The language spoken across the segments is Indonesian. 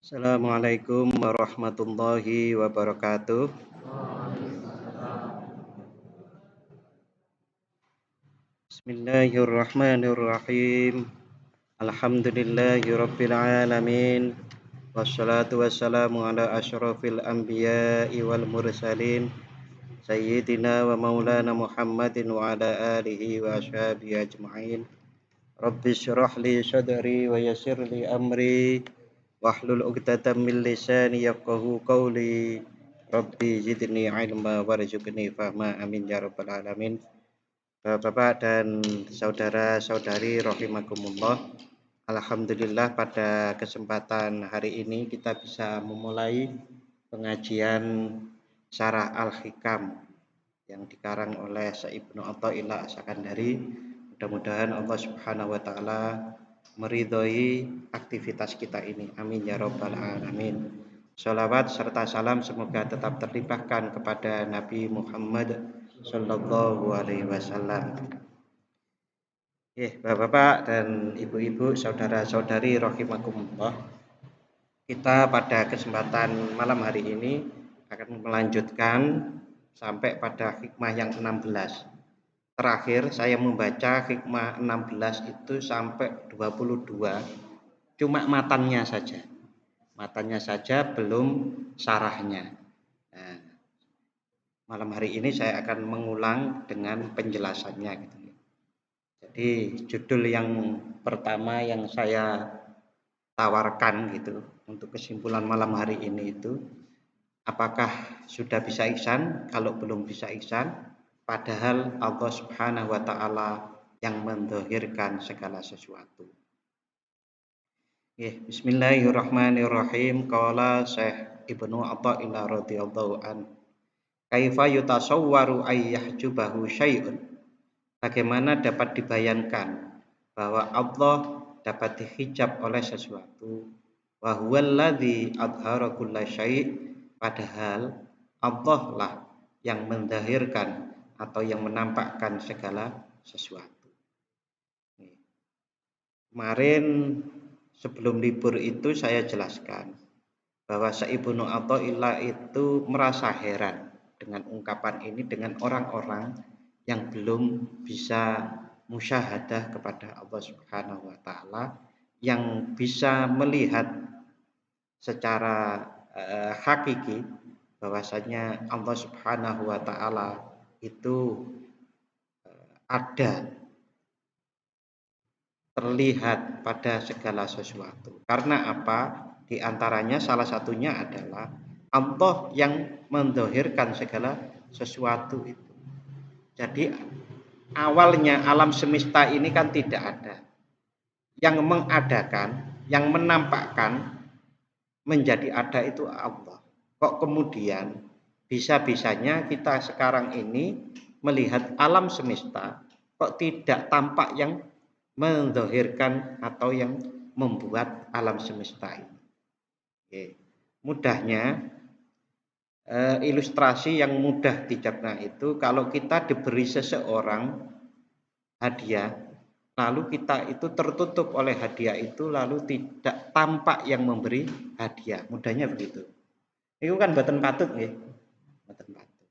Assalamualaikum warahmatullahi wabarakatuh. Bismillahirrahmanirrahim. Alhamdulillahirabbil alamin. Wassalatu wassalamu ala asyrafil anbiya'i wal mursalin sayyidina wa maulana Muhammadin wa ala alihi wa ashabihi ajma'in. Rabbi syrah li sadri wa yassir li amri wahlul 'uqdatam min lisani yafqahu qawli. Rabbi zidni ilma warzuqni fahma. Amin ya rabbal alamin. Bapak dan saudara-saudari rahimakumullah. Alhamdulillah pada kesempatan hari ini kita bisa memulai pengajian Syarah Al-Hikam yang dikarang oleh Syekh Ibnu Athaillah As-Sakandari. Mudah-mudahan Allah Subhanahu wa taala meridhoi aktivitas kita ini. Amin ya rabbal alamin. Sholawat serta salam semoga tetap terlimpahkan kepada Nabi Muhammad sallallahu alaihi wasallam. Bapak-bapak dan ibu-ibu, saudara-saudari rahimakumullah. Kita pada kesempatan malam hari ini akan melanjutkan sampai pada hikmah yang 16. Terakhir saya membaca hikmah 16 itu sampai 22, cuma matannya saja. Matannya saja, belum syarahnya. Nah, malam hari ini saya akan mengulang dengan penjelasannya gitu. Jadi judul yang pertama yang saya tawarkan gitu untuk kesimpulan malam hari ini itu, apakah sudah bisa ihsan? Kalau belum bisa ihsan, padahal Allah Subhanahu wa taala yang mendhahirkan segala sesuatu. Bismillahirrahmanirrahim. Qala Syekh Ibnu Athaillah radhiyallahu an. Kaifa yutasawwaru ay yahjubahu syai'un? Bagaimana dapat dibayangkan bahwa Allah dapat dihijab oleh sesuatu? Wa huwallazi adhara kulla syai', padahal Allah lah yang mendahirkan atau yang menampakkan segala sesuatu. Kemarin sebelum libur itu saya jelaskan bahwa Syekh Ibnu Athaillah itu merasa heran dengan ungkapan ini, dengan orang-orang yang belum bisa musyahadah kepada Allah Subhanahu wa taala, yang bisa melihat secara hakiki bahwasanya Allah Subhanahu wa taala itu ada, terlihat pada segala sesuatu. Karena apa? Di antaranya salah satunya adalah Allah yang mendhahirkan segala sesuatu itu. Jadi awalnya alam semesta ini kan tidak ada. Yang mengadakan, yang menampakkan menjadi ada itu Allah. Kok kemudian bisa-bisanya kita sekarang ini melihat alam semesta kok tidak tampak yang mendhahirkan atau yang membuat alam semesta ini. Mudahnya ilustrasi yang mudah dicerna itu, kalau kita diberi seseorang hadiah, lalu kita itu tertutup oleh hadiah itu, lalu tidak tampak yang memberi hadiah. Mudahnya begitu. Itu kan boten patut nggih. Boten patut.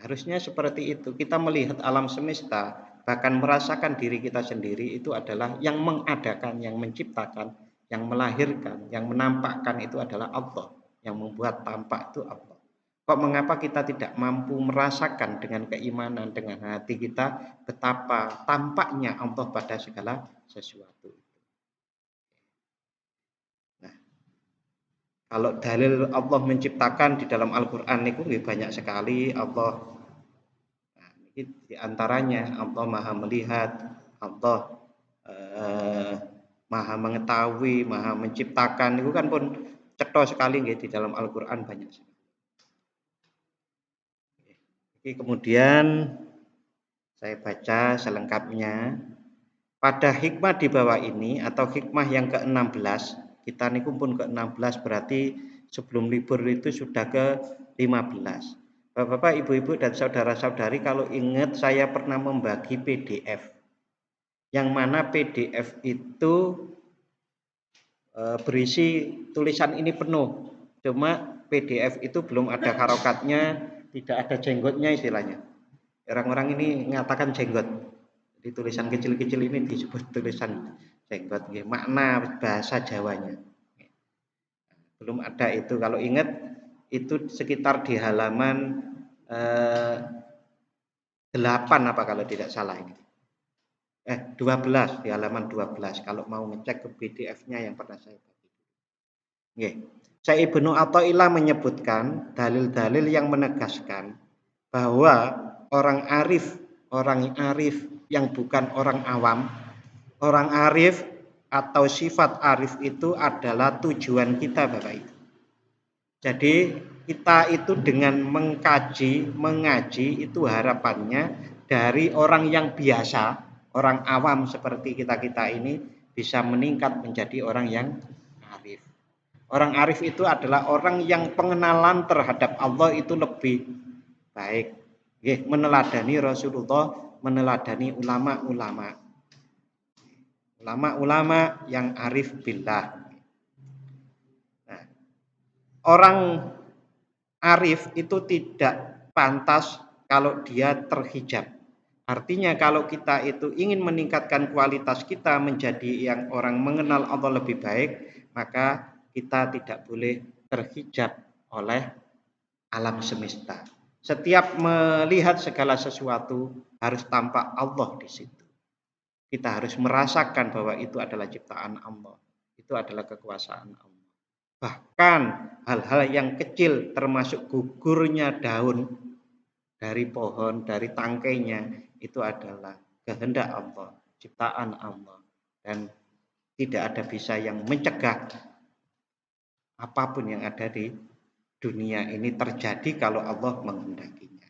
Harusnya seperti itu. Kita melihat alam semesta, bahkan merasakan diri kita sendiri itu adalah yang mengadakan, yang menciptakan, yang melahirkan, yang menampakkan itu adalah Allah. Yang membuat tampak itu Allah. Kok mengapa kita tidak mampu merasakan dengan keimanan, dengan hati kita, betapa tampaknya Allah pada segala sesuatu. Nah, kalau dalil Allah menciptakan di dalam Al-Quran itu banyak sekali. Allah, nah, ini diantaranya Allah maha melihat, Allah maha mengetahui, maha menciptakan. Itu kan pun cetha sekali di dalam Al-Quran banyak sekali. Kemudian saya baca selengkapnya. Pada hikmah di bawah ini atau hikmah yang ke-16, kita niku pun ke-16, berarti sebelum libur itu sudah ke-15. Bapak-bapak, ibu-ibu dan saudara-saudari, kalau ingat saya pernah membagi PDF. Yang mana PDF itu berisi tulisan ini penuh. Cuma PDF itu belum ada harokatnya, tidak ada jenggotnya istilahnya. Orang-orang ini mengatakan jenggot. Di tulisan kecil-kecil ini disebut tulisan jenggot. Makna bahasa Jawanya. Belum ada itu. Kalau ingat itu sekitar di halaman 8 apa kalau tidak salah ini. 12 di halaman 12 kalau mau ngecek ke PDF-nya yang pernah saya bagi. Nggih. Syekh Ibnu Athaillah menyebutkan dalil-dalil yang menegaskan bahwa orang arif yang bukan orang awam, orang arif atau sifat arif itu adalah tujuan kita Bapak Ibu. Jadi kita itu dengan mengaji itu harapannya dari orang yang biasa, orang awam seperti kita-kita ini bisa meningkat menjadi orang yang arif. Orang arif itu adalah orang yang pengenalan terhadap Allah itu lebih baik. Meneladani Rasulullah, meneladani ulama-ulama. Ulama-ulama yang arif billah. Nah, orang arif itu tidak pantas kalau dia terhijab. Artinya kalau kita itu ingin meningkatkan kualitas kita menjadi yang orang mengenal Allah lebih baik, maka kita tidak boleh terhijab oleh alam semesta. Setiap melihat segala sesuatu harus tampak Allah di situ. Kita harus merasakan bahwa itu adalah ciptaan Allah. Itu adalah kekuasaan Allah. Bahkan hal-hal yang kecil termasuk gugurnya daun dari pohon, dari tangkainya, itu adalah kehendak Allah, ciptaan Allah. Dan tidak ada bisa yang mencegah apapun yang ada di dunia ini terjadi kalau Allah menghendakinya.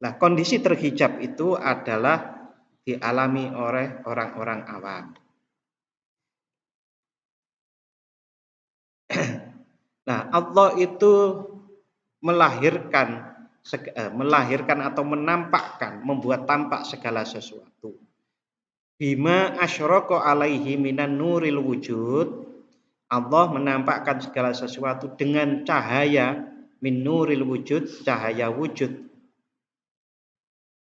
Nah, kondisi terhijab itu adalah dialami oleh orang-orang awam. Nah, Allah itu melahirkan atau menampakkan, membuat tampak segala sesuatu. Bima asyraka alaihi minan nuril wujud, Allah menampakkan segala sesuatu dengan cahaya min nuril wujud, cahaya wujud.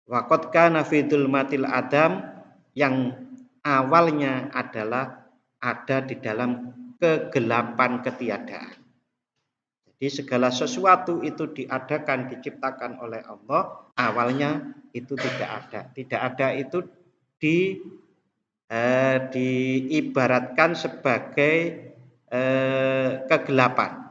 Wa qad kana fi dzulmatil adam, yang awalnya adalah ada di dalam kegelapan ketiadaan. Jadi segala sesuatu itu diadakan, diciptakan oleh Allah, awalnya itu tidak ada. Tidak ada itu diibaratkan sebagai kegelapan.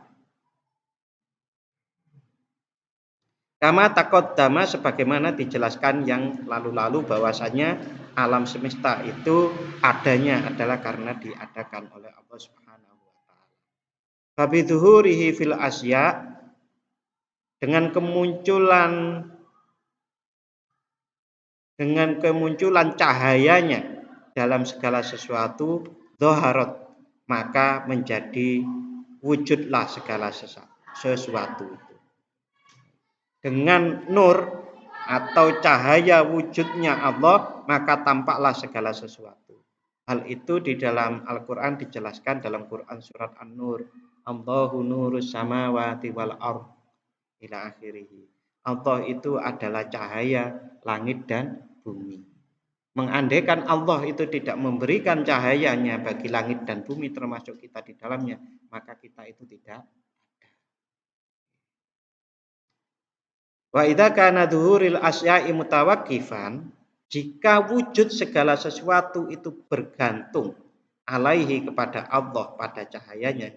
Kama taqaddama, sebagaimana dijelaskan yang lalu-lalu bahwasanya alam semesta itu adanya adalah karena diadakan oleh Allah Subhanahu wa taala. Fabidzuhurihi fil asya, dengan kemunculan cahayanya dalam segala sesuatu, dhaharat, maka menjadi wujudlah segala sesuatu itu. Dengan nur atau cahaya wujudnya Allah, maka tampaklah segala sesuatu. Hal itu di dalam Al-Quran dijelaskan dalam Quran surat An-Nur. Allahu nurus samawati wal ardh ila akhirih. Allah itu adalah cahaya langit dan bumi. Mengandaikan Allah itu tidak memberikan cahayanya bagi langit dan bumi termasuk kita di dalamnya, maka kita itu tidak ada. Wa idza kana dhuhuril asya'i mutawaqqifan, jika wujud segala sesuatu itu bergantung alaihi kepada Allah, pada cahayanya.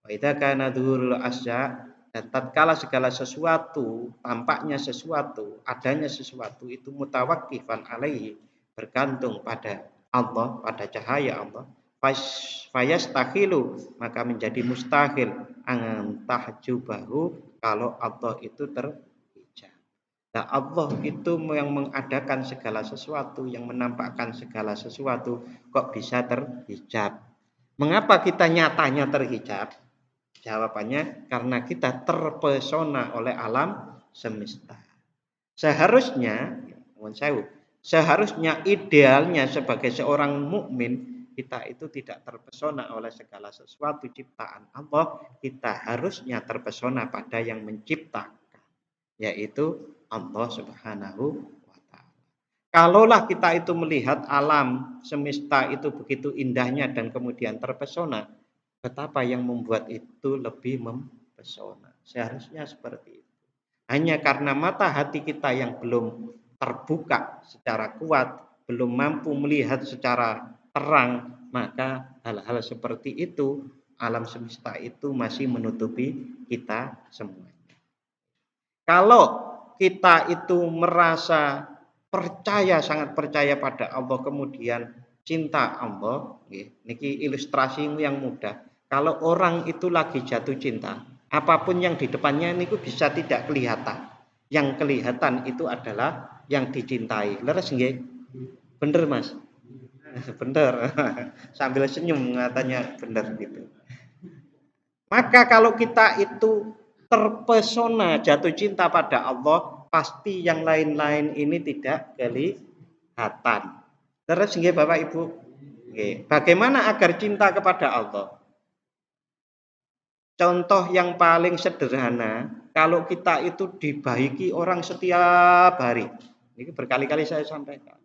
Wa idza kana dhuhurul asya', dan tatkala segala sesuatu, tampaknya sesuatu, adanya sesuatu itu mutawaqqifan alaihi, bergantung pada Allah, pada cahaya Allah, fayastahilu, maka menjadi mustahil an tahjubahu, kalau Allah itu terhijab. Nah, Allah itu yang mengadakan segala sesuatu, yang menampakkan segala sesuatu, kok bisa terhijab? Mengapa kita nyatanya terhijab? Jawabannya karena kita terpesona oleh alam semesta. Seharusnya idealnya sebagai seorang mukmin kita itu tidak terpesona oleh segala sesuatu ciptaan Allah, kita harusnya terpesona pada yang menciptakan, yaitu Allah Subhanahu wa taala. Kalaulah kita itu melihat alam semesta itu begitu indahnya dan kemudian terpesona, betapa yang membuat itu lebih mempesona. Seharusnya seperti itu. Hanya karena mata hati kita yang belum terbuka secara kuat, belum mampu melihat secara terang, maka hal-hal seperti itu, alam semesta itu masih menutupi kita semua. Kalau kita itu merasa percaya, sangat percaya pada Allah, kemudian cinta Allah, niki ilustrasi yang mudah. Kalau orang itu lagi jatuh cinta, apapun yang di depannya niku bisa tidak kelihatan. Yang kelihatan itu adalah yang dicintai. Leres nggih? Bener, Mas? Bener. Sambil senyum katanya bener gitu. Maka kalau kita itu terpesona jatuh cinta pada Allah, pasti yang lain-lain ini tidak kelihatan. Terus nggih Bapak Ibu? Nggih. Bagaimana agar cinta kepada Allah? Contoh yang paling sederhana, kalau kita itu dibaiki orang setiap hari. Ini berkali-kali saya sampaikan.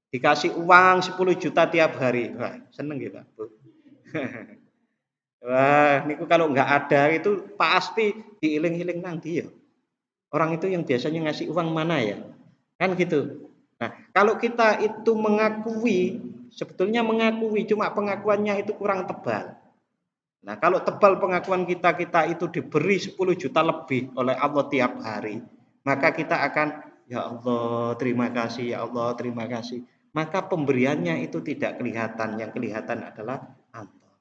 Dikasih uang 10 juta tiap hari. Wah, seneng gitu, Bu. Wah, niku kalau nggak ada itu pasti diiling-iling nanti ya. Orang itu yang biasanya ngasih uang mana ya? Kan gitu. Nah, kalau kita itu mengakui, sebetulnya mengakui, cuma pengakuannya itu kurang tebal. Nah, kalau tebal pengakuan kita, kita itu diberi 10 juta lebih oleh Allah tiap hari, maka kita akan, ya Allah, terima kasih, ya Allah, terima kasih. Maka pemberiannya itu tidak kelihatan, yang kelihatan adalah Allah.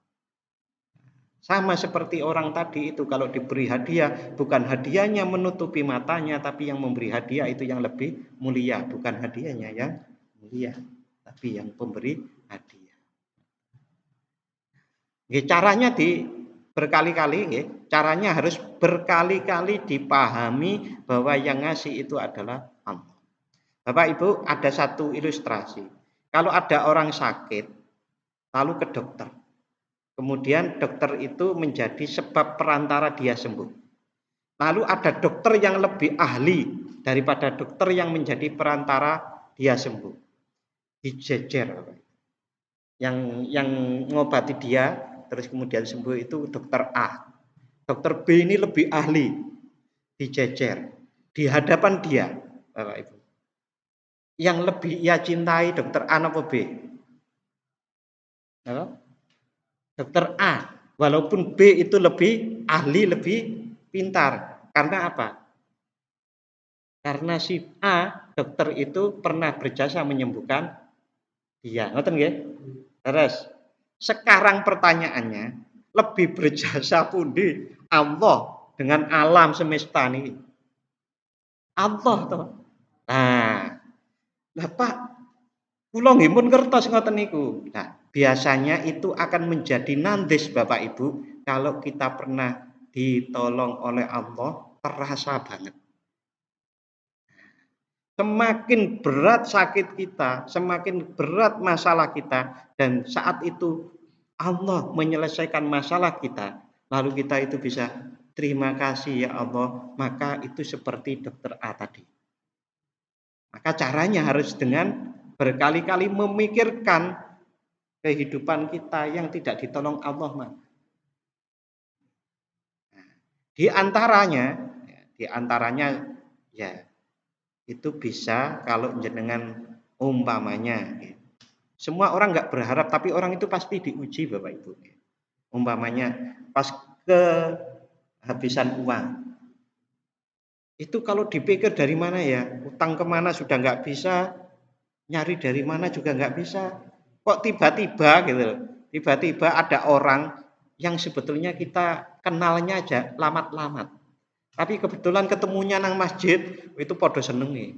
Sama seperti orang tadi itu, kalau diberi hadiah, bukan hadiahnya menutupi matanya, tapi yang memberi hadiah itu yang lebih mulia, bukan hadiahnya yang mulia, tapi yang pemberi hadiah. Caranya berkali-kali, caranya harus berkali-kali dipahami bahwa yang ngasih itu adalah Allah. Bapak Ibu, ada satu ilustrasi. Kalau ada orang sakit, lalu ke dokter. Kemudian dokter itu menjadi sebab perantara dia sembuh. Lalu ada dokter yang lebih ahli daripada dokter yang menjadi perantara dia sembuh. Dijejer. Yang ngobati dia terus kemudian sembuh itu dokter A. Dokter B ini lebih ahli. Dijejer. Di hadapan dia, Bapak Ibu. Yang lebih ia cintai dokter A atau B? Apa? Dokter A, walaupun B itu lebih ahli, lebih pintar. Karena apa? Karena si A, dokter itu pernah berjasa menyembuhkan dia. Ngoten nggih? Terus sekarang pertanyaannya, lebih berjasa pundi Allah dengan alam semesta ini? Allah toh. Nah, Pak, kula nggih pun ngertos ngoten niku. Nah, biasanya itu akan menjadi nandis Bapak Ibu kalau kita pernah ditolong oleh Allah, terasa banget. Semakin berat sakit kita, semakin berat masalah kita, dan saat itu Allah menyelesaikan masalah kita, lalu kita itu bisa terima kasih ya Allah, maka itu seperti dokter A tadi. Maka caranya harus dengan berkali-kali memikirkan kehidupan kita yang tidak ditolong Allah, Mas. Di antaranya ya itu bisa kalau jenengan umpamanya. Semua orang nggak berharap, tapi orang itu pasti diuji, Bapak Ibu. Umpamanya pas kehabisan uang. Itu kalau dipikir dari mana ya? Utang kemana sudah nggak bisa, nyari dari mana juga nggak bisa. Kok tiba-tiba gitu loh. Tiba-tiba ada orang yang sebetulnya kita kenalnya aja lamat-lamat. Tapi kebetulan ketemunya nang masjid, itu podo seneng nih.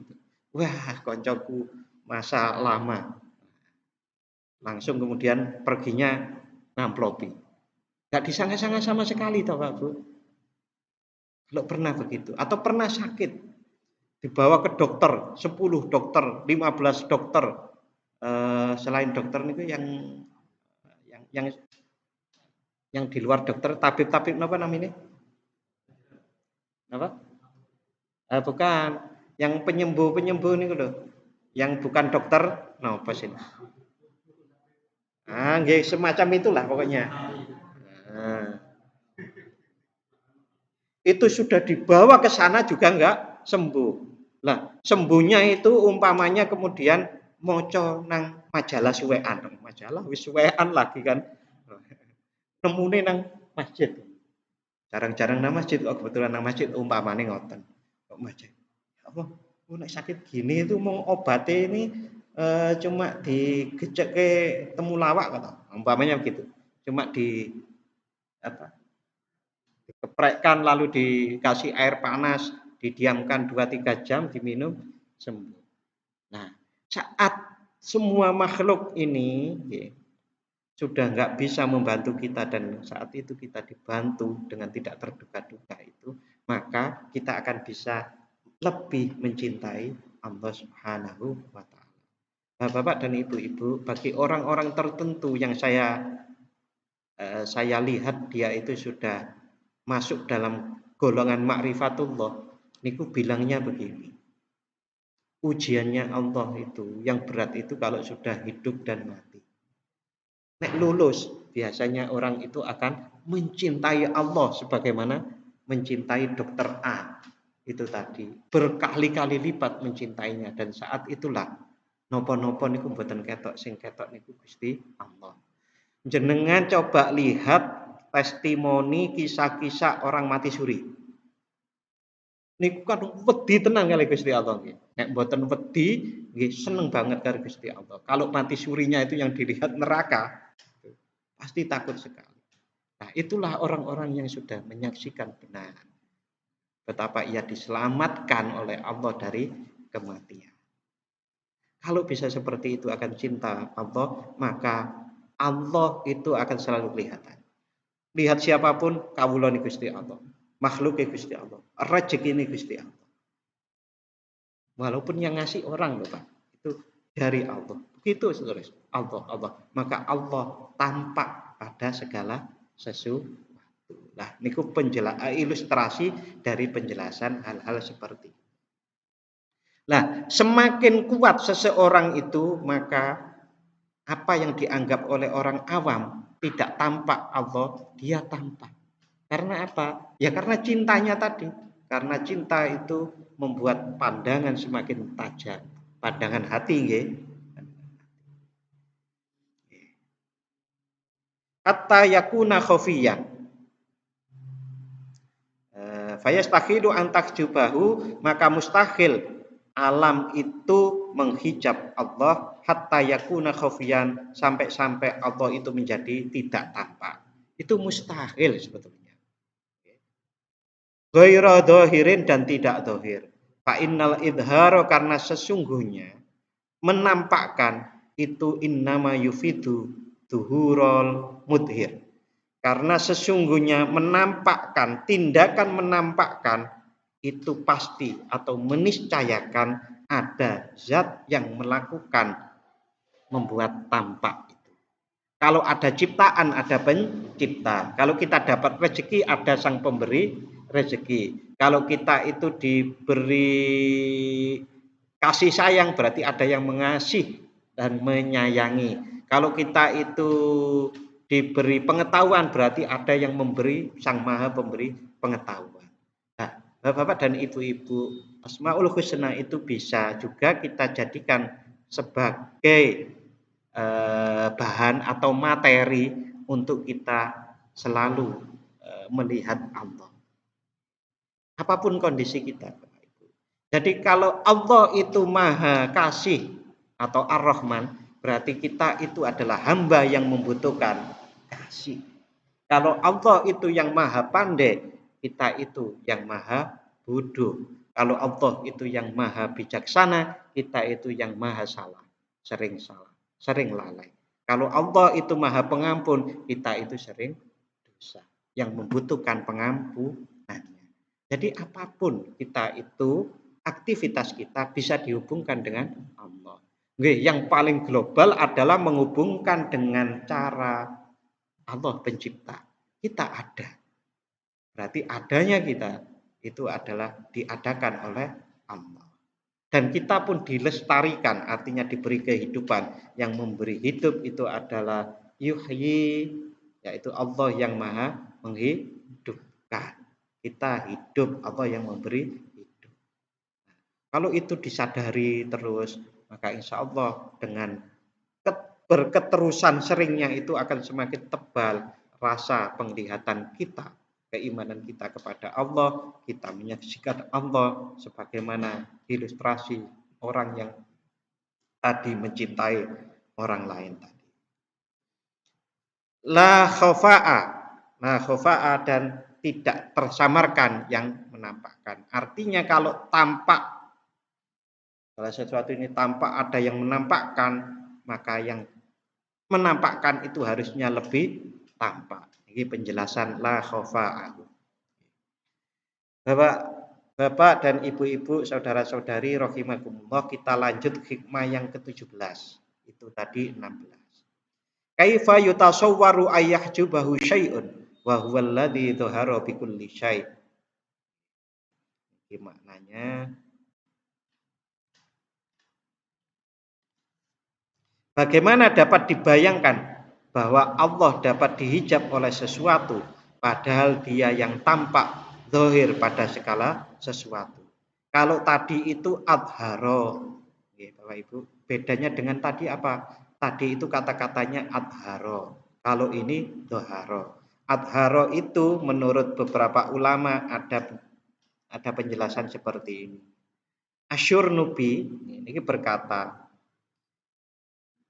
Wah, koncoku masa lama. Langsung kemudian perginya ngamplopi. Gak disangka-sangka sama sekali toh Pak Bu. Kalau pernah begitu atau pernah sakit dibawa ke dokter, 10 dokter, 15 dokter, selain dokter itu yang Yang di luar dokter, tabib-tabib apa namanya? Apa? Bukan. Yang penyembuh-penyembuh niku lho. Yang bukan dokter, napa sih? Nggih semacam itulah pokoknya. Nah, itu sudah dibawa ke sana juga enggak sembuh. Lah, sembuhnya itu umpamanya kemudian moco nang majalah suwean, majalah wis suwean lagi kan. Nemune nang masjid. Jarang-jarang nang masjid kok kebetulan nang masjid umpamane ngoten. Kok masjid. Apa? Oh, nek sakit gini itu mau obatnya ini cuma digecek ke temulawak kata. Umpamanya begitu. Cuma di apa? Dikeprekkan lalu dikasih air panas, didiamkan 2-3 jam, diminum sembuh. Nah, saat semua makhluk ini sudah nggak bisa membantu kita dan saat itu kita dibantu dengan tidak terduga-duga itu, maka kita akan bisa lebih mencintai Allah Subhanahu wa taala. Nah, Bapak dan Ibu-ibu, bagi orang-orang tertentu yang saya lihat dia itu sudah masuk dalam golongan ma'rifatullah, niku bilangnya begini. Ujiannya Allah itu yang berat itu kalau sudah hidup dan mati. Nek lulus, biasanya orang itu akan mencintai Allah sebagaimana mencintai dokter A itu tadi. Berkali-kali lipat mencintainya dan saat itulah nopo-nopo niku mboten ketok, sing ketok niku Gusti Allah. Jenengan coba lihat testimoni kisah-kisah orang mati suri. Niku kan wedi tenang kali Gusti Allah nggih. Nek mboten wedi nggih seneng banget karo Gusti Allah. Kalau mati surinya itu yang dilihat neraka, pasti takut sekali. Nah, itulah orang-orang yang sudah menyaksikan benar betapa ia diselamatkan oleh Allah dari kematian. Kalau bisa seperti itu akan cinta Allah, maka Allah itu akan selalu kelihatan. Lihat siapapun kawula ni Gusti Allah. Makhluk Gusti Allah. Rezeki ini Gusti Allah. Walaupun yang ngasih orang loh Pak. Itu dari Allah. Begitu saudara. Allah. Maka Allah tampak pada segala sesuatu. Nah, niku ilustrasi dari penjelasan hal-hal seperti itu. Nah, semakin kuat seseorang itu, maka apa yang dianggap oleh orang awam tidak tampak Allah, dia tampak. Karena apa? Ya karena cintanya tadi. Karena cinta itu membuat pandangan semakin tajam. Pandangan hati, nggih. Hatta yakuna khafiyan. Fayastakhilu antakjubahu, maka mustahil alam itu menghijab Allah hatta yakuna khafiyan, sampai Allah itu menjadi tidak tampak. Itu mustahil sebetulnya. Ghaira dhahirin, dan tidak dhahir. Fa innal idharo, karena sesungguhnya menampakkan itu innama yufidu duhurul mudhir. Karena sesungguhnya menampakkan, tindakan menampakkan itu pasti atau meniscayakan ada zat yang melakukan membuat tampak itu. Kalau ada ciptaan, ada pencipta. Kalau kita dapat rezeki, ada sang pemberi rezeki. Kalau kita itu diberi kasih sayang, berarti ada yang mengasihi dan menyayangi. Kalau kita itu diberi pengetahuan, berarti ada yang memberi, sang maha pemberi pengetahuan. Nah, Bapak dan Ibu-ibu, Asmaul Husna itu bisa juga kita jadikan sebagai bahan atau materi untuk kita selalu melihat Allah. Apapun kondisi kita. Jadi kalau Allah itu maha kasih atau ar-Rahman, berarti kita itu adalah hamba yang membutuhkan kasih. Kalau Allah itu yang maha pandai, kita itu yang maha bodoh. Kalau Allah itu yang maha bijaksana, kita itu yang maha salah, sering lalai. Kalau Allah itu maha pengampun, kita itu sering dosa, yang membutuhkan pengampunannya. Jadi apapun kita itu, aktivitas kita bisa dihubungkan dengan Allah. Yang paling global adalah menghubungkan dengan cara Allah pencipta. Kita ada. Berarti adanya kita itu adalah diadakan oleh Allah. Dan kita pun dilestarikan, artinya diberi kehidupan. Yang memberi hidup itu adalah yuhyi, yaitu Allah yang maha menghidupkan. Kita hidup, Allah yang memberi hidup. Kalau itu disadari terus, maka insya Allah dengan berketerusan seringnya itu akan semakin tebal rasa penglihatan kita, keimanan kita kepada Allah, kita menyaksikan Allah sebagaimana ilustrasi orang yang tadi mencintai orang lain tadi. La khafa'a dan tidak tersamarkan yang menampakkan. Artinya kalau sesuatu ini tampak ada yang menampakkan, maka yang menampakkan itu harusnya lebih tampak. Ini penjelasan la khafa'ah. Bapak dan ibu-ibu, saudara-saudari rahimakumullah, kita lanjut hikmah yang ke-17. Itu tadi 16. Kaifa yutasawwaru ayyahjubahu syai'un wa huwa alladhi dhahara bi kulli syai'. Ini maknanya, bagaimana dapat dibayangkan bahwa Allah dapat dihijab oleh sesuatu padahal dia yang tampak zahir pada segala sesuatu. Kalau tadi itu adharo, Bapak Ibu, bedanya dengan tadi apa? Tadi itu kata-katanya adharo. Kalau ini dhaharo. Adharo itu menurut beberapa ulama ada penjelasan seperti ini. Asyurnubi ini berkata,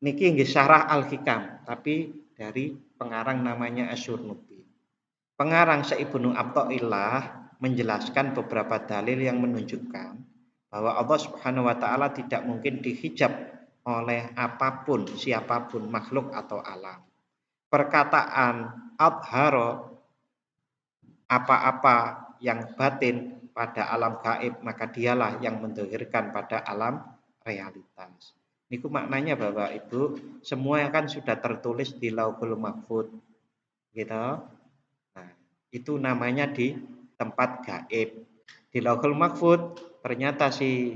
niki nggih syarah Al-Hikam, tapi dari pengarang namanya Asyurnubi. Pengarang Ibnu Athaillah menjelaskan beberapa dalil yang menunjukkan bahwa Allah Subhanahu wa taala tidak mungkin dihijab oleh apapun, siapapun, makhluk atau alam. Perkataan adharo, apa-apa yang batin pada alam gaib, maka dialah yang mendahirkan pada alam realitas. Niku maknanya Bapak Ibu, semua kan sudah tertulis di Lauhul Mahfuz. Gitu. Nah, itu namanya di tempat gaib. Di Lauhul Mahfuz ternyata si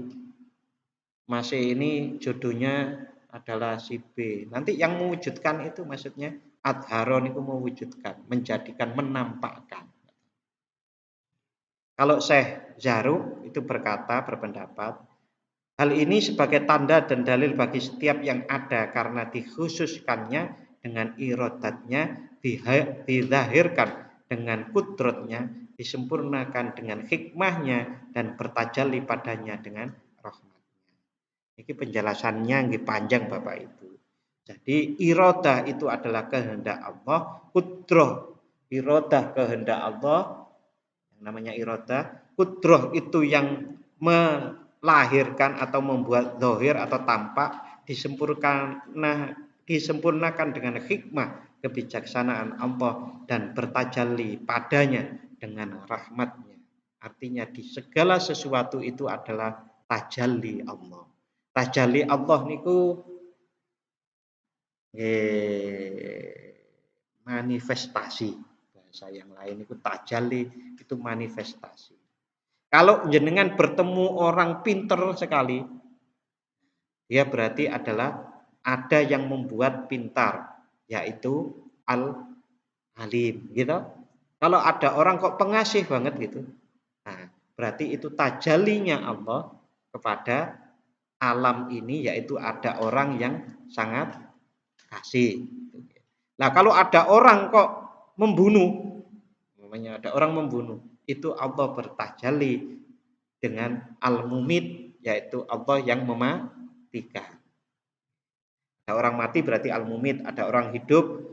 Mas ini jodohnya adalah si B. Nanti yang mewujudkan itu maksudnya adharon itu mewujudkan, menjadikan, menampakkan. Kalau Syekh Zaruk itu berpendapat, hal ini sebagai tanda dan dalil bagi setiap yang ada karena dikhususkannya dengan irodatnya, dizahirkan dengan kudrotnya, disempurnakan dengan hikmahnya, dan bertajalli padanya dengan rahmatnya. Ini penjelasannya yang panjang Bapak Ibu. Jadi irodah itu adalah kehendak Allah, kudroh irodah kehendak Allah, yang namanya irodah, kudroh itu yang melahirkan atau membuat zahir atau tampak, disempurnakan dengan hikmah kebijaksanaan Allah dan bertajalli padanya dengan rahmatnya. Artinya di segala sesuatu itu adalah tajalli Allah. Tajalli Allah niku manifestasi. Bahasa yang lain itu tajalli, itu manifestasi. Kalau jenengan bertemu orang pinter sekali, dia berarti adalah ada yang membuat pintar, yaitu al-alim, gitu. Kalau ada orang kok pengasih banget gitu, nah berarti itu tajallinya Allah kepada alam ini, yaitu ada orang yang sangat kasih. Nah kalau ada orang kok membunuh, namanya ada orang membunuh, itu Allah bertajalli dengan al-mumit, yaitu Allah yang mematikan. Ada orang mati berarti al-mumit, ada orang hidup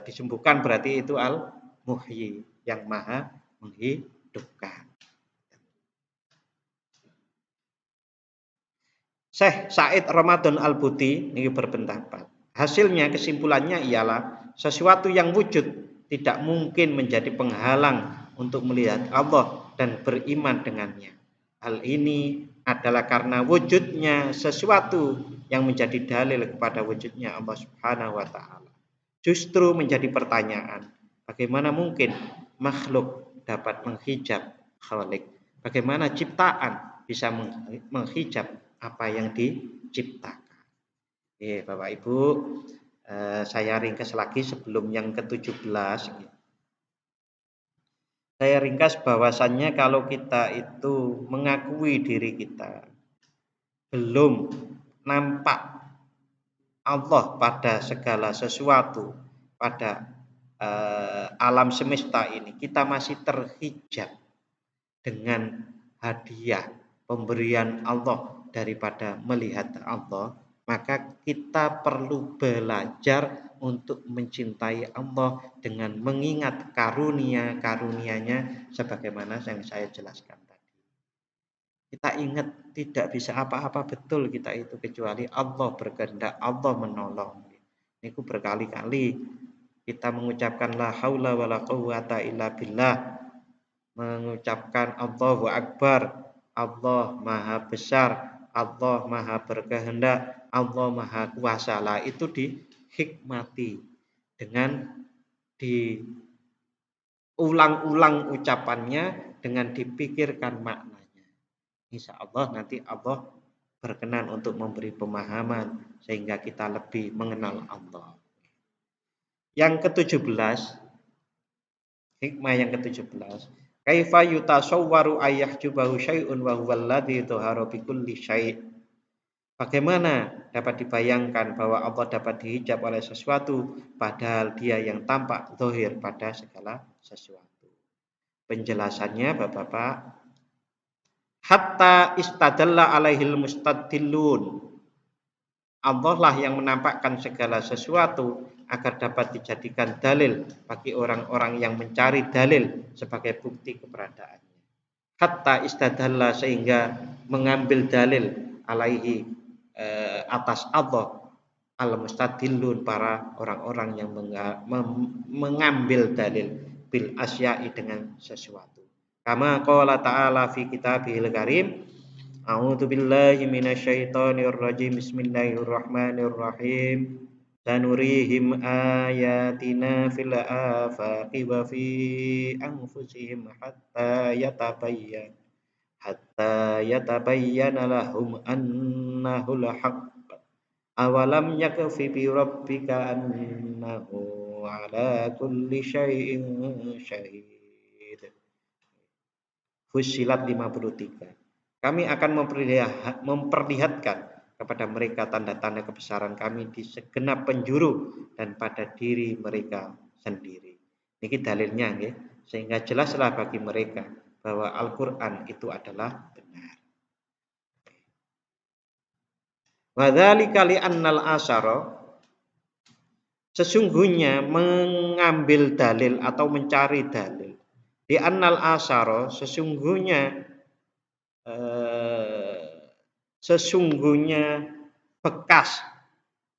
disembuhkan berarti itu al-muhyi, yang maha menghidupkan. Syekh Said Ramadan Al-Buti ini berpendapat, hasilnya kesimpulannya ialah sesuatu yang wujud tidak mungkin menjadi penghalang untuk melihat Allah dan beriman dengannya. Hal ini adalah karena wujudnya sesuatu yang menjadi dalil kepada wujudnya Allah Subhanahu wa taala. justru menjadi pertanyaan. Bagaimana mungkin makhluk dapat menghijab Khalik? Bagaimana ciptaan bisa menghijab apa yang diciptakan? Bapak Ibu, saya ringkas lagi sebelum yang ke-17. Saya ringkas bahwasannya kalau kita itu mengakui diri kita belum nampak Allah pada segala sesuatu, pada alam semesta ini, kita masih terhijab dengan hadiah pemberian Allah daripada melihat Allah, maka kita perlu belajar untuk mencintai Allah dengan mengingat karunia-karunia-Nya sebagaimana yang saya jelaskan tadi. Kita ingat tidak bisa apa-apa betul kita itu kecuali Allah berkehendak, Allah menolong. Itu berkali-kali kita mengucapkan la haula wala quwwata illa billah, mengucapkan Allahu Akbar, Allah Maha Besar, Allah Maha Berkehendak, Allah Maha Kuasa. Lah itu dihikmati dengan diulang-ulang ucapannya, dengan dipikirkan maknanya. Insya Allah nanti Allah berkenan untuk memberi pemahaman sehingga kita lebih mengenal Allah. Yang ke-17, hikmah yang ke-17, kaifa yutasawwaru ayyahjubahu syai'un wa huwal ladzi dhahara bi kulli syai'. Bagaimana dapat dibayangkan bahwa Allah dapat dihijab oleh sesuatu padahal Dia yang tampak zahir pada segala sesuatu. Penjelasannya Bapak-bapak, hatta istadalla alaihil mustadillun. Allah lah yang menampakkan segala sesuatu agar dapat dijadikan dalil bagi orang-orang yang mencari dalil sebagai bukti keberadaannya. Hatta istadalla, sehingga mengambil dalil alaihi atas Allah al-mustadillun, para orang-orang yang mengambil dalil bil asya'i, dengan sesuatu. Kama qala ta'ala fi kitabihil karim, a'udzu billahi minasyaitonir rajim, bismillahirrahmanirrahim, sanurihim ayatina fil afaqi wa fi anfusihim hatta yatabayyana lahum annahul haqq, awalam yakfi bi rabbika annahu ala kulli syai'in syahid. Fussilat 53. Kami akan memperlihatkan kepada mereka tanda-tanda kebesaran kami di segenap penjuru dan pada diri mereka sendiri. Ini dalilnya, ya, sehingga jelaslah bagi mereka bahwa Al-Quran itu adalah benar. Wadzalika li'annal asyara, sesungguhnya mengambil dalil atau mencari dalil, li'annal asyara, sesungguhnya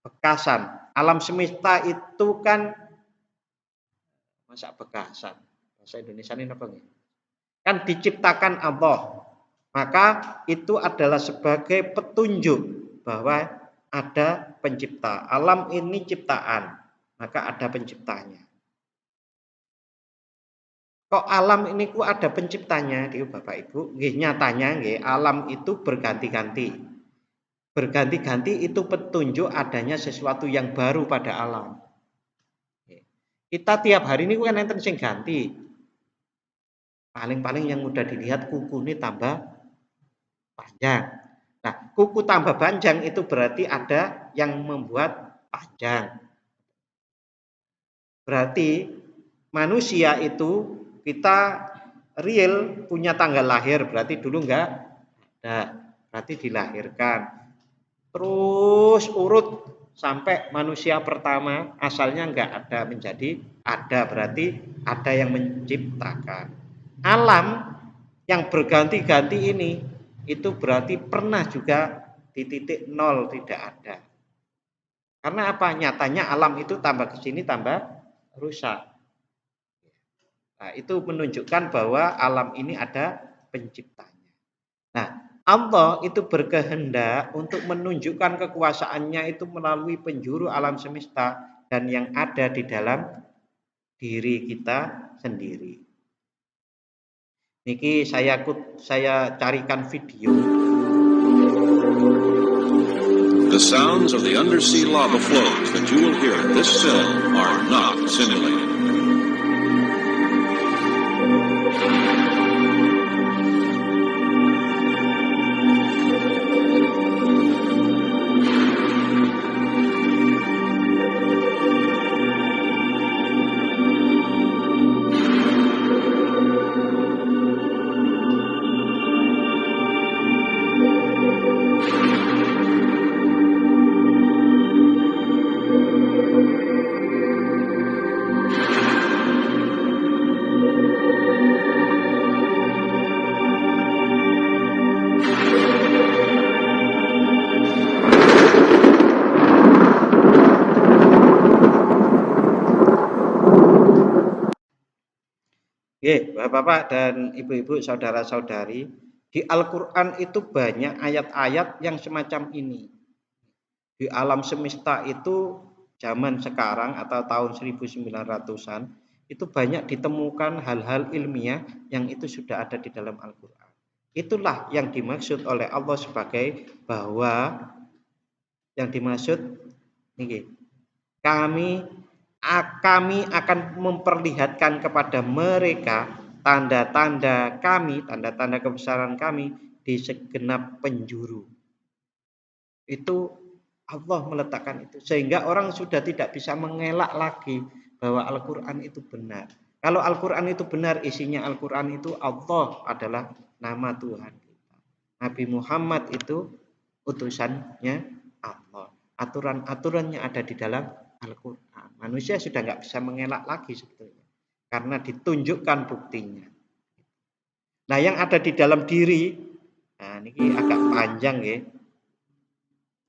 bekasan alam semesta itu kan, masa bekasan bahasa Indonesia ini apa nih? Kan diciptakan Allah, maka itu adalah sebagai petunjuk bahwa ada pencipta. Alam ini ciptaan, maka ada penciptanya. Kok alam ini ku ada penciptanya, Bapak Ibu? Nyatanya alam itu berganti-ganti. Berganti-ganti itu petunjuk adanya sesuatu yang baru pada alam. Kita tiap hari ini kan enten sing ganti. Paling-paling yang mudah dilihat kuku ini tambah panjang. Nah, kuku tambah panjang itu berarti ada yang membuat panjang. Berarti manusia itu, kita real punya tanggal lahir, berarti dulu enggak ada, berarti dilahirkan. Terus urut sampai manusia pertama asalnya enggak ada menjadi ada, berarti ada yang menciptakan. Alam yang berganti-ganti ini itu berarti pernah juga di titik nol, tidak ada. Karena apa? Nyatanya alam itu tambah ke sini tambah rusak. Nah, itu menunjukkan bahwa alam ini ada penciptanya. Nah, Allah itu berkehendak untuk menunjukkan kekuasaannya itu melalui penjuru alam semesta dan yang ada di dalam diri kita sendiri. Niki saya carikan video. The sounds of the undersea lava flows that you will hear in this film are not simulated. Bapak-bapak dan ibu-ibu, saudara-saudari, di Al-Quran itu banyak ayat-ayat yang semacam ini. Di alam semesta itu zaman sekarang atau tahun 1900-an itu banyak ditemukan hal-hal ilmiah yang itu sudah ada di dalam Al-Quran. Itulah yang dimaksud oleh Allah sebagai bahwa yang dimaksud ini, kami akan memperlihatkan kepada mereka tanda-tanda kami, tanda-tanda kebesaran kami di segenap penjuru. Itu Allah meletakkan itu sehingga orang sudah tidak bisa mengelak lagi bahwa Al-Quran itu benar. Kalau Al-Quran itu benar, isinya Al-Quran itu Allah adalah nama Tuhan kita. Nabi Muhammad itu utusannya Allah. Aturan-aturannya ada di dalam Al-Quran. Manusia sudah nggak bisa mengelak lagi sebetulnya karena ditunjukkan buktinya. Nah, yang ada di dalam diri, nah ini agak panjang ya.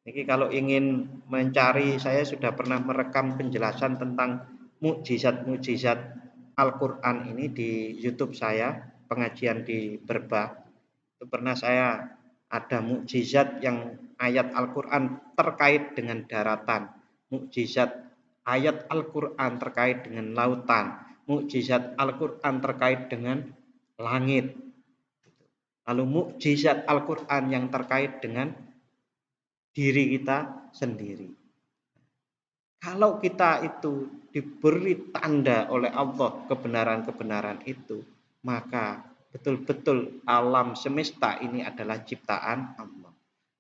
Ini kalau ingin mencari, saya sudah pernah merekam penjelasan tentang mukjizat-mukjizat Al-Quran ini di YouTube saya, pengajian di Berbah. Itu pernah saya ada mukjizat yang ayat Al-Quran terkait dengan daratan, mukjizat ayat Al-Quran terkait dengan lautan, mukjizat Al-Quran terkait dengan langit, lalu mukjizat Al-Quran yang terkait dengan diri kita sendiri. Kalau kita itu diberi tanda oleh Allah kebenaran-kebenaran itu, maka betul-betul alam semesta ini adalah ciptaan Allah.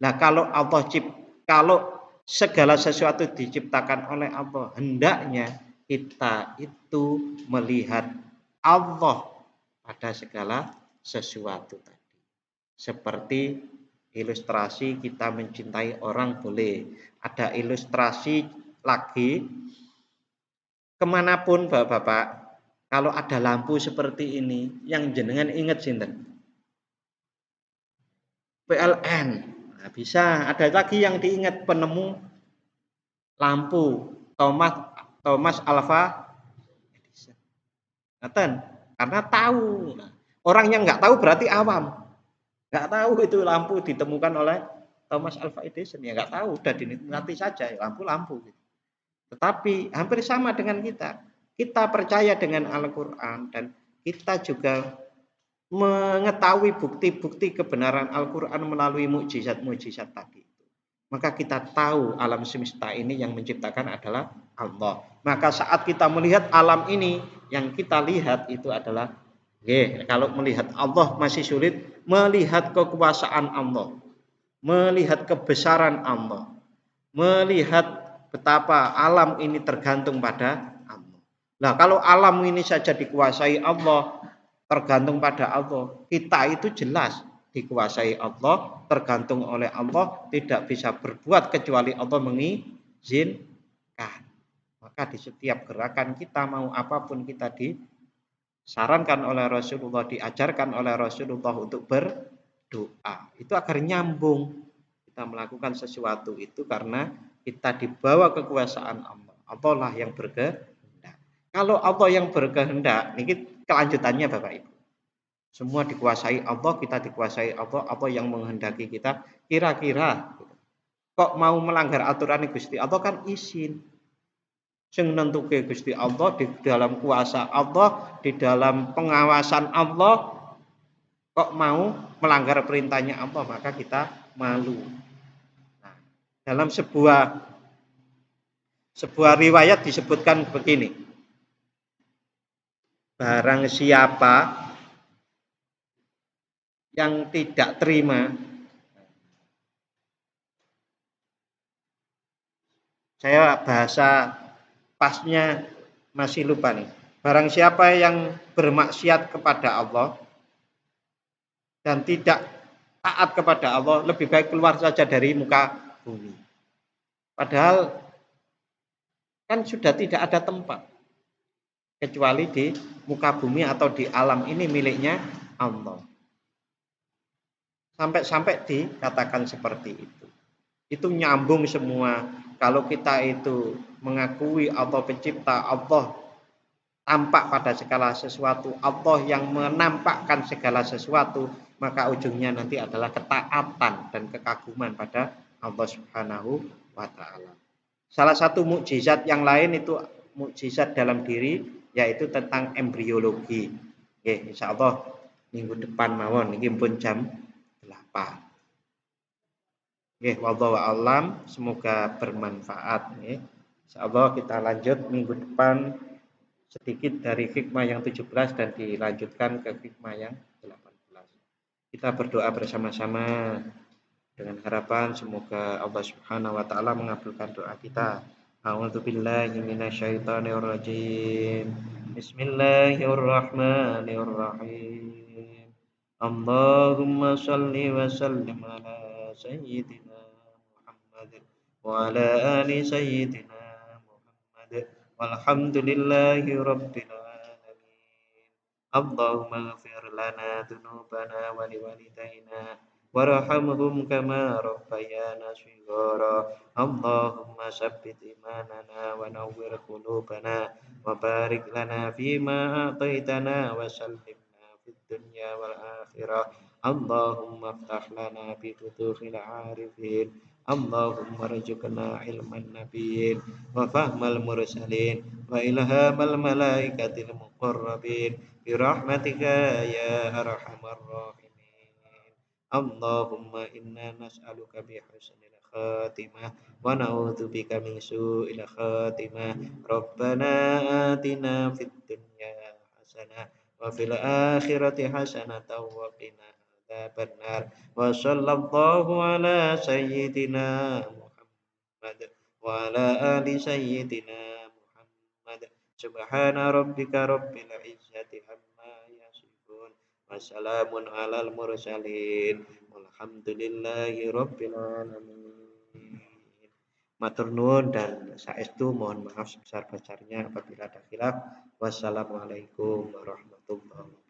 Nah, kalau segala sesuatu diciptakan oleh Allah, hendaknya kita itu melihat Allah pada segala sesuatu tadi. Seperti ilustrasi kita mencintai orang boleh. Ada ilustrasi lagi kemanapun bapak-bapak, kalau ada lampu seperti ini, yang jenengan ingat sinten? PLN. Nah, bisa. Ada lagi yang diingat penemu lampu Thomas Alva Edison. Karena tahu. Nah, orang yang nggak tahu berarti awam. Nggak tahu itu lampu ditemukan oleh Thomas Alva Edison, ya nggak tahu, udah dinikmati saja lampu gitu. Tetapi hampir sama dengan kita percaya dengan Al-Quran dan kita juga mengetahui bukti-bukti kebenaran Al-Quran melalui mukjizat-mukjizat tadi. Maka kita tahu alam semesta ini yang menciptakan adalah Allah. Maka saat kita melihat alam ini, yang kita lihat itu adalah kalau melihat Allah masih sulit, melihat kekuasaan Allah, melihat kebesaran Allah, melihat betapa alam ini tergantung pada Allah. Nah, kalau alam ini saja dikuasai Allah, tergantung pada Allah, kita itu jelas dikuasai Allah, tergantung oleh Allah, tidak bisa berbuat kecuali Allah mengizinkan. Maka di setiap gerakan kita, mau apapun kita disarankan oleh Rasulullah, diajarkan oleh Rasulullah untuk berdoa. Itu agar nyambung. Kita melakukan sesuatu itu karena kita dibawa kekuasaan Allah. Allah lah yang berkehendak. Kalau Allah yang berkehendak, ini kelanjutannya Bapak Ibu. Semua dikuasai Allah, kita dikuasai Allah, Allah yang menghendaki kita. Kira-kira kok mau melanggar aturan Gusti Allah kan izin. Sing nentuke Gusti Allah, di dalam kuasa Allah, di dalam pengawasan Allah, kok mau melanggar perintahnya Allah, maka kita malu. Nah, dalam sebuah riwayat disebutkan begini, barang siapa yang tidak terima, saya bahasa pasnya masih lupa nih. Barang siapa yang bermaksiat kepada Allah dan tidak taat kepada Allah, lebih baik keluar saja dari muka bumi. Padahal kan sudah tidak ada tempat kecuali di muka bumi atau di alam ini miliknya Allah. Sampai-sampai dikatakan seperti itu. Itu nyambung semua. Kalau kita itu mengakui Allah pencipta, Allah tampak pada segala sesuatu, Allah yang menampakkan segala sesuatu, maka ujungnya nanti adalah ketaatan dan kekaguman pada Allah Subhanahu wa taala. Salah satu mukjizat yang lain itu mukjizat dalam diri, yaitu tentang embriologi. Oke, insyaallah minggu depan mawon iki pun jam 8. Nggih, wallahu a'lam, semoga bermanfaat nggih. Insyaallah kita lanjut minggu depan sedikit dari hikmah yang 17 dan dilanjutkan ke hikmah yang 18. Kita berdoa bersama-sama dengan harapan semoga Allah Subhanahu wa taala mengabulkan doa kita. A'udzubillahi minasyaitonirrajim. Bismillahirrahmanirrahim. Allahumma shalli wa sallim ala sayyidina Muhammad wa ala ali sayyidina Muhammad walhamdulillahi rabbil alamin. Allahumma ighfir lana dzunubana wa liwalidayna warhamhum kama rabbayana shighara. Allahumma sabbit imanana wa nawwir qulubana wa barik lana fima a'taitana wa sallimna fid dunya wal akhirah. Allahumma iftah lana bi futuhil arifin. Allahumma rzuqna ilman nabiyyin wa fahmal mursalin wa ilhamal malaikatil muqarrabin bi rahmatika ya arhamar rahimin. Allahumma inna nas'aluka bi husnil khatimah wa na'udzubika min su'il khatimah. Rabbana atina fid dunya hasanah wa fil akhirati hasanatan wa qina adzabannar. Wa sallallahu ala sayyidina Muhammad wa ala ali sayyidina Muhammad. Subhana rabbika rabbil izzati amma yasifun. Wassalamun alal mursalin. Walhamdulillahi rabbil alamin. Matur nuwun dan saestu mohon maaf sebesar-besarnya apabila ada khilaf. Wassalamualaikum warahmatullahi wabarakatuh.